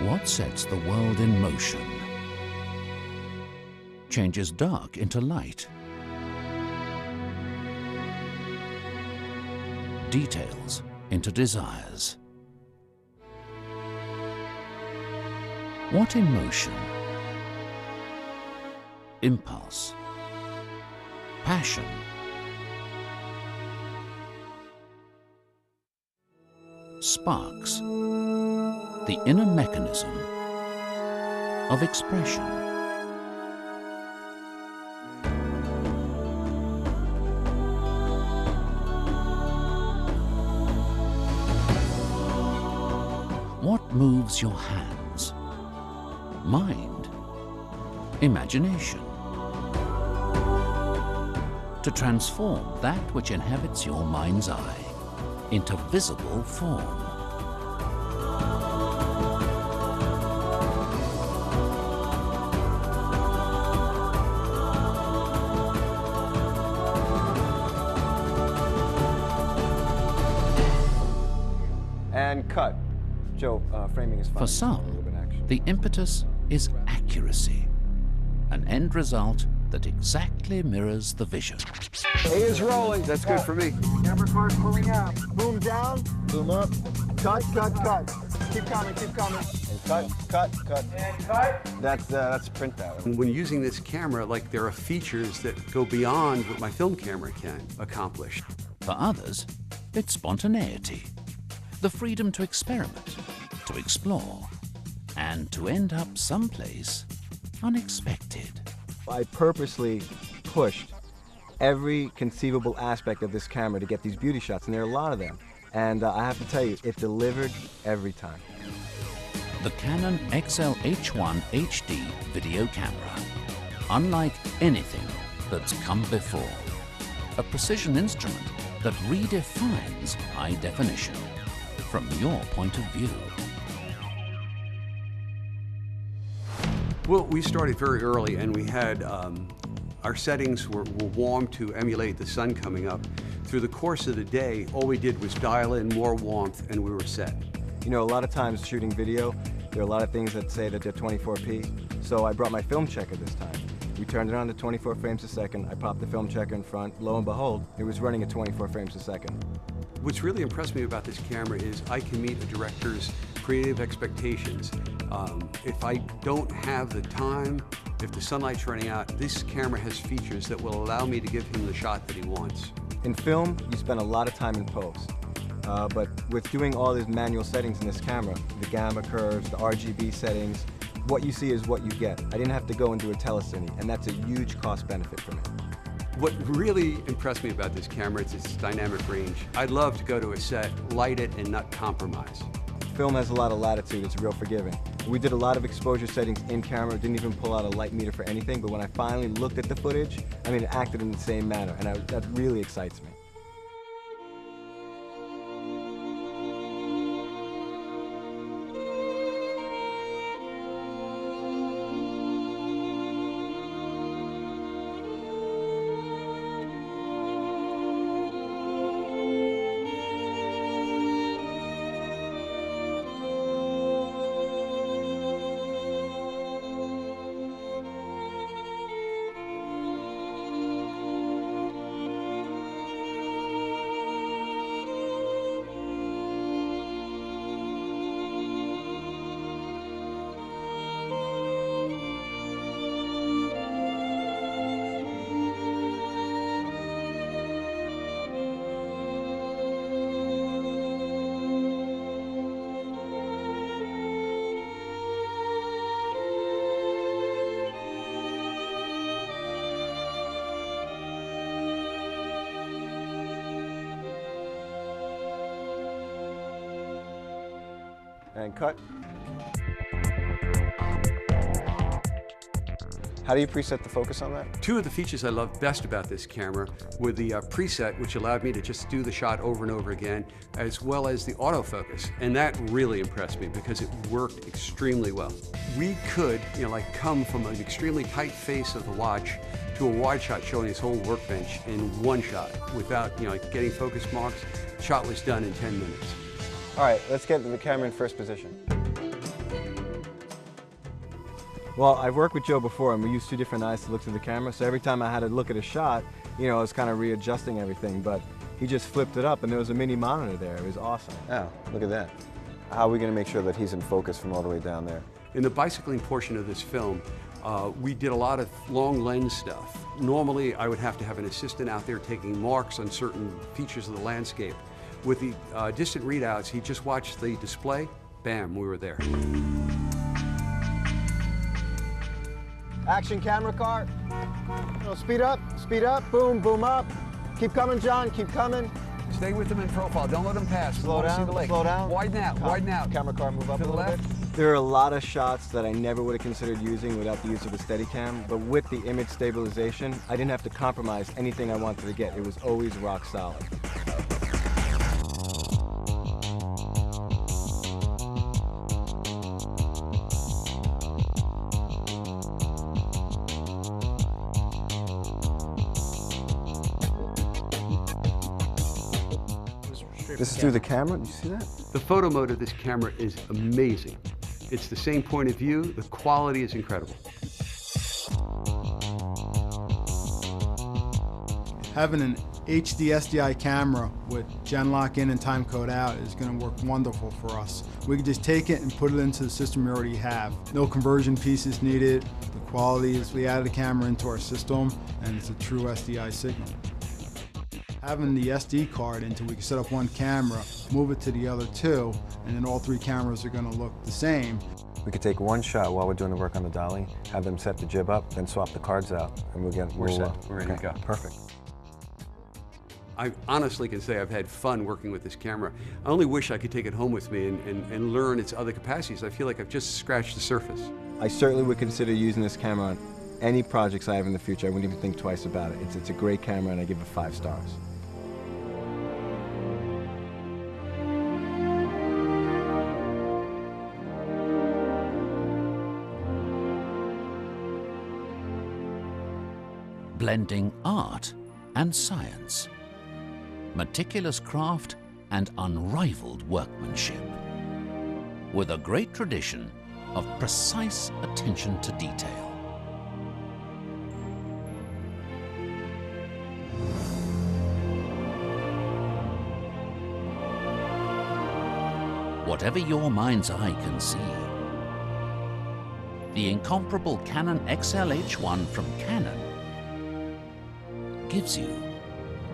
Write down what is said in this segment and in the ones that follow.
What sets the world in motion? Changes dark into light. Details into desires. What in motion? Impulse. Passion. Sparks. The inner mechanism of expression. What moves your hands? Mind? Imagination? To transform that which inhabits your mind's eye into visible form. And cut. Joe, framing is fine. For some, the impetus is accuracy, an end result that exactly mirrors the vision. A is rolling. That's good for me. Camera card's moving out. Boom down, boom up. Cut, cut, cut. Keep coming, keep coming. And cut, cut, cut. And cut. That's print out. When using this camera, like, there are features that go beyond what my film camera can accomplish. For others, it's spontaneity, the freedom to experiment, to explore, and to end up someplace unexpected. I purposely pushed every conceivable aspect of this camera to get these beauty shots, and there are a lot of them. And I have to tell you, it delivered every time. The Canon XL-H1 HD video camera, unlike anything that's come before. A precision instrument that redefines high definition from your point of view. Well, we started very early, and we had our settings were warm to emulate the sun coming up. Through the course of the day, all we did was dial in more warmth, and we were set. You know, a lot of times shooting video, there are a lot of things that say that they're 24p. So I brought my film checker this time. We turned it on to 24 frames a second. I popped the film checker in front. Lo and behold, it was running at 24 frames a second. What's really impressed me about this camera is I can meet a director's creative expectations. If I don't have the time, if the sunlight's running out, this camera has features that will allow me to give him the shot that he wants. In film, you spend a lot of time in post. But with doing all these manual settings in this camera, the gamma curves, the RGB settings, what you see is what you get. I didn't have to go and do a telecine, and that's a huge cost benefit for me. What really impressed me about this camera is its dynamic range. I'd love to go to a set, light it, and not compromise. Film has a lot of latitude, it's real forgiving. We did a lot of exposure settings in camera, didn't even pull out a light meter for anything, but when I finally looked at the footage, I mean, it acted in the same manner, and that really excites me. And cut. How do you preset the focus on that? Two of the features I loved best about this camera were the preset, which allowed me to just do the shot over and over again, as well as the autofocus. And that really impressed me because it worked extremely well. We could, like, come from an extremely tight face of the watch to a wide shot showing his whole workbench in one shot without, like, getting focus marks. The shot was done in 10 minutes. All right, let's get the camera in first position. Well, I've worked with Joe before, and we used two different eyes to look through the camera, so every time I had to look at a shot, you know, I was kind of readjusting everything, but he just flipped it up, and there was a mini monitor there. It was awesome. Oh, look at that. How are we going to make sure that he's in focus from all the way down there? In the bicycling portion of this film, we did a lot of long lens stuff. Normally, I would have to have an assistant out there taking marks on certain features of the landscape. With the distant readouts, he just watched the display, bam, we were there. Action camera car. No, speed up, boom, boom up. Keep coming, John, keep coming. Stay with them in profile, don't let them pass. Slow down, See the lake. slow down. Widen out, widen out. Camera car, move up To a the little left. bit. There are a lot of shots that I never would have considered using without the use of a Steadicam, but with the image stabilization, I didn't have to compromise anything I wanted to get. It was always rock solid. This is through the camera, did you see that? The photo mode of this camera is amazing. It's the same point of view, the quality is incredible. Having an HD SDI camera with gen lock in and time code out is going to work wonderful for us. We can just take it and put it into the system we already have. No conversion pieces needed. The quality is we added the camera into our system and it's a true SDI signal. Having the SD card into, we can set up one camera, move it to the other two, and then all three cameras are going to look the same. We could take one shot while we're doing the work on the dolly, have them set the jib up, then swap the cards out, and We're set. We're ready to go. Perfect. I honestly can say I've had fun working with this camera. I only wish I could take it home with me and learn its other capacities. I feel like I've just scratched the surface. I certainly would consider using this camera on any projects I have in the future. I wouldn't even think twice about it. It's a great camera, and I give it 5 stars. Blending art and science, meticulous craft and unrivaled workmanship, with a great tradition of precise attention to detail. Whatever your mind's eye can see, the incomparable Canon XL-H1 from Canon gives you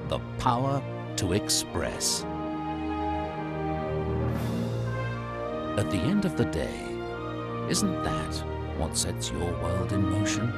the power to express. At the end of the day, isn't that what sets your world in motion?